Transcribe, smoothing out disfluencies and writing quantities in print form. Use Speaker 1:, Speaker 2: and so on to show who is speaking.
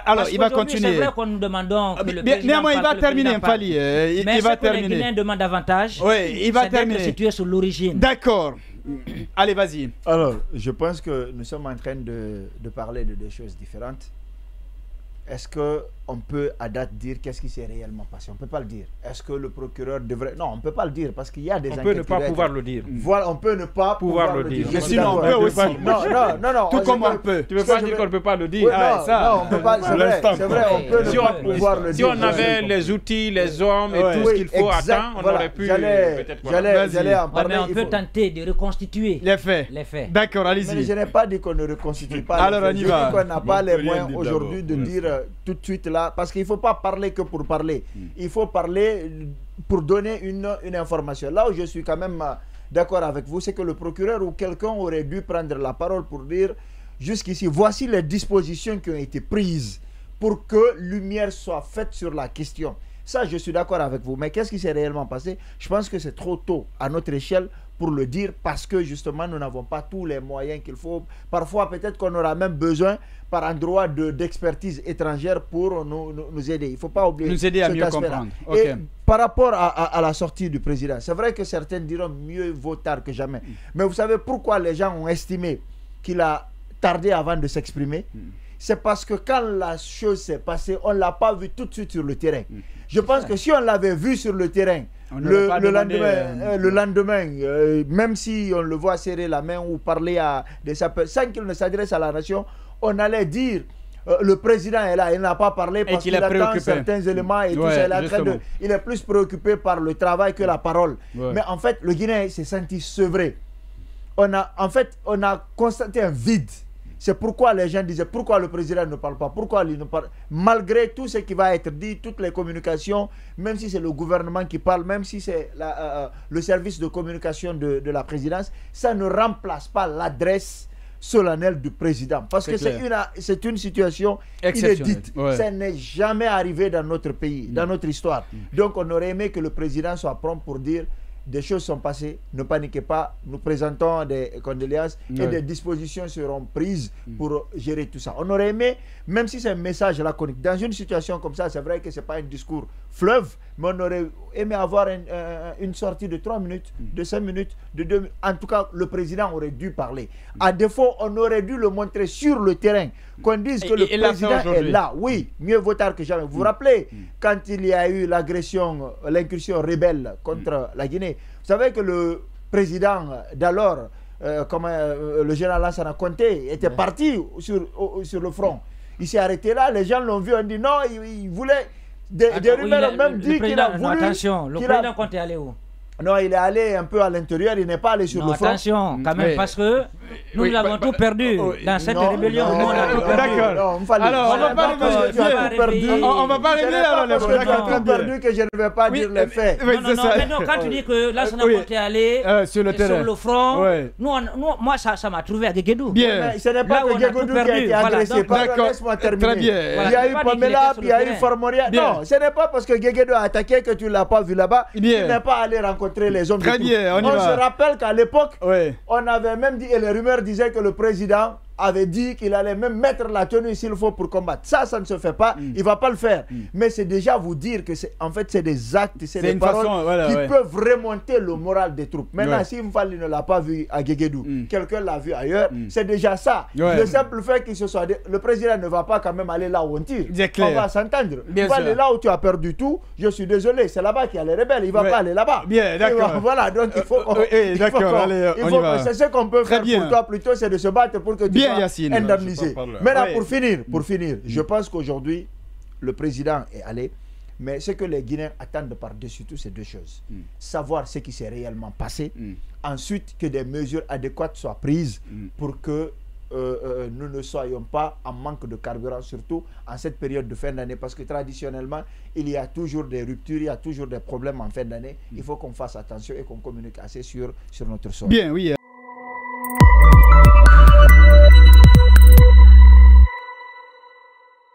Speaker 1: Alors, il va continuer.
Speaker 2: C'est vrai qu'on nous demandons que le président
Speaker 1: néanmoins, il va terminer, Fally.
Speaker 2: Mais
Speaker 1: il va
Speaker 2: terminer.
Speaker 1: terminer.
Speaker 2: Les Guinéens demandent davantage.
Speaker 1: Oui, il va terminer.
Speaker 2: C'est d'être situé sur l'origine.
Speaker 1: D'accord. Allez, vas-y.
Speaker 3: Alors, je pense que nous sommes en train de parler de deux choses différentes. Est-ce qu'on peut à date dire qu'est-ce qui s'est réellement passé? On ne peut pas le dire. Est-ce que le procureur devrait... Non, on ne peut pas le dire parce qu'il y a des enquêtes.
Speaker 4: On peut ne pas pouvoir le dire.
Speaker 3: Voilà, on peut ne pas pouvoir le dire.
Speaker 1: Mais sinon, on peut aussi.
Speaker 3: Non.
Speaker 1: Tout comme on peut.
Speaker 4: Tu ne veux pas dire qu'on ne peut pas le dire?
Speaker 3: Non, on peut pas. C'est vrai, on peut ne pas pouvoir le dire.
Speaker 4: Si on avait les outils, les hommes et tout ce qu'il faut à temps, on aurait pu peut-être...
Speaker 3: J'allais en parler.
Speaker 2: Mais on peut tenter de reconstituer
Speaker 1: les faits. D'accord, allez-y.
Speaker 3: Mais je n'ai pas dit qu'on ne reconstitue pas.
Speaker 1: Alors on y va.
Speaker 3: Je dis qu'on n'a pas les moyens aujourd'hui de dire tout de suite là, parce qu'il ne faut pas parler que pour parler. Il faut parler pour donner une information. Là où je suis quand même d'accord avec vous, c'est que le procureur ou quelqu'un aurait dû prendre la parole pour dire jusqu'ici, voici les dispositions qui ont été prises pour que lumière soit faite sur la question. Ça, je suis d'accord avec vous. Mais qu'est-ce qui s'est réellement passé? Je pense que c'est trop tôt à notre échelle pour le dire parce que justement, nous n'avons pas tous les moyens qu'il faut. Parfois, peut-être qu'on aura même besoin par endroit d'expertise étrangère pour nous aider. Il ne faut pas oublier.
Speaker 1: Nous aider à mieux comprendre. Okay.
Speaker 3: Et par rapport à la sortie du président, c'est vrai que certains diront mieux vaut tard que jamais. Mais vous savez pourquoi les gens ont estimé qu'il a tardé avant de s'exprimer? C'est parce que quand la chose s'est passée, on ne l'a pas vu tout de suite sur le terrain. Je pense que si on l'avait vu sur le terrain, le lendemain, même si on le voit serrer la main ou parler à des sapeurs, sans qu'il ne s'adresse à la nation, on allait dire le président est là, il n'a pas parlé parce qu'il attend certains éléments et tout ça. Il est plus préoccupé par le travail que la parole. Mais en fait, le Guinéen s'est senti sevré. On a constaté un vide. C'est pourquoi les gens disaient pourquoi le président ne parle pas, pourquoi il ne parle. Malgré tout ce qui va être dit, toutes les communications, même si c'est le gouvernement qui parle, même si c'est le service de communication de la présidence, ça ne remplace pas l'adresse solennelle du président. Parce que c'est une situation inédite. Ça n'est jamais arrivé dans notre pays, dans notre histoire. Donc on aurait aimé que le président soit prompt pour dire des choses sont passées, ne paniquez pas, nous présentons des condoléances et des dispositions seront prises pour gérer tout ça. On aurait aimé, même si c'est un message laconique, dans une situation comme ça, c'est vrai que ce n'est pas un discours fleuve, mais on aurait aimé avoir une sortie de 3 minutes, de 5 minutes, de 2 minutes. En tout cas, le président aurait dû parler. À défaut, on aurait dû le montrer sur le terrain, qu'on dise que le président est là. Oui, mieux vaut tard que jamais. Vous vous rappelez, quand il y a eu l'agression, l'incursion rebelle contre la Guinée, vous savez que le président d'alors, le général Lansana Conté, était parti sur le front. Il s'est arrêté là, les gens l'ont vu, on dit non, il voulait... Des rumeurs ont même dit qu'il a voulu...
Speaker 2: Attention, le président Conté est allé où?
Speaker 3: Non, il est allé un peu à l'intérieur, il n'est pas allé sur le front.
Speaker 2: Attention, quand même, parce que nous avons tout perdu dans cette rébellion. Nous, on a tout perdu.
Speaker 1: D'accord. Alors, on va pas régler alors les
Speaker 3: problèmes. Parce que tu as tout perdu que je ne vais pas dire les faits.
Speaker 2: Non, quand tu dis que Lansana Conté est allé sur le front, moi, ça m'a trouvé à Guéguédou.
Speaker 3: Bien. Ce n'est pas que Guéguédou qui a été agressé. Laisse-moi terminer. Il y a eu Pamela, puis il y a eu Formoria. Non, ce n'est pas parce que Guéguédou a attaqué que tu ne l'as pas vu là-bas. Il n'est pas allé rencontrer les hommes.
Speaker 1: Très bien,
Speaker 3: on se rappelle qu'à l'époque, on avait même dit, et les rumeurs disaient que le président avait dit qu'il allait même mettre la tenue s'il faut pour combattre. Ça ne se fait pas, il ne va pas le faire. Mais c'est déjà vous dire que en fait c'est des actes, c'est des paroles qui peuvent remonter le moral des troupes. Maintenant, si Mfali ne l'a pas vu à Guéguédou, quelqu'un l'a vu ailleurs, c'est déjà ça. Le simple fait qu'il se soit... Le président ne va pas quand même aller là où on tire. On va s'entendre. Il va aller là où tu as perdu tout. Je suis désolé, c'est là-bas qu'il y a les rebelles. Il ne va pas aller là-bas.
Speaker 1: Bien, d'accord.
Speaker 3: Voilà, donc il faut... C'est ce qu'on peut faire pour toi plutôt, c'est de se battre pour que tu indemnisé. Maintenant, pour finir, je pense qu'aujourd'hui, le président est allé, mais ce que les Guinéens attendent par-dessus tout, c'est deux choses. Savoir ce qui s'est réellement passé, ensuite que des mesures adéquates soient prises pour que nous ne soyons pas en manque de carburant, surtout en cette période de fin d'année, parce que traditionnellement, il y a toujours des ruptures, il y a toujours des problèmes en fin d'année. Il faut qu'on fasse attention et qu'on communique assez sur notre sol.
Speaker 1: Bien, oui,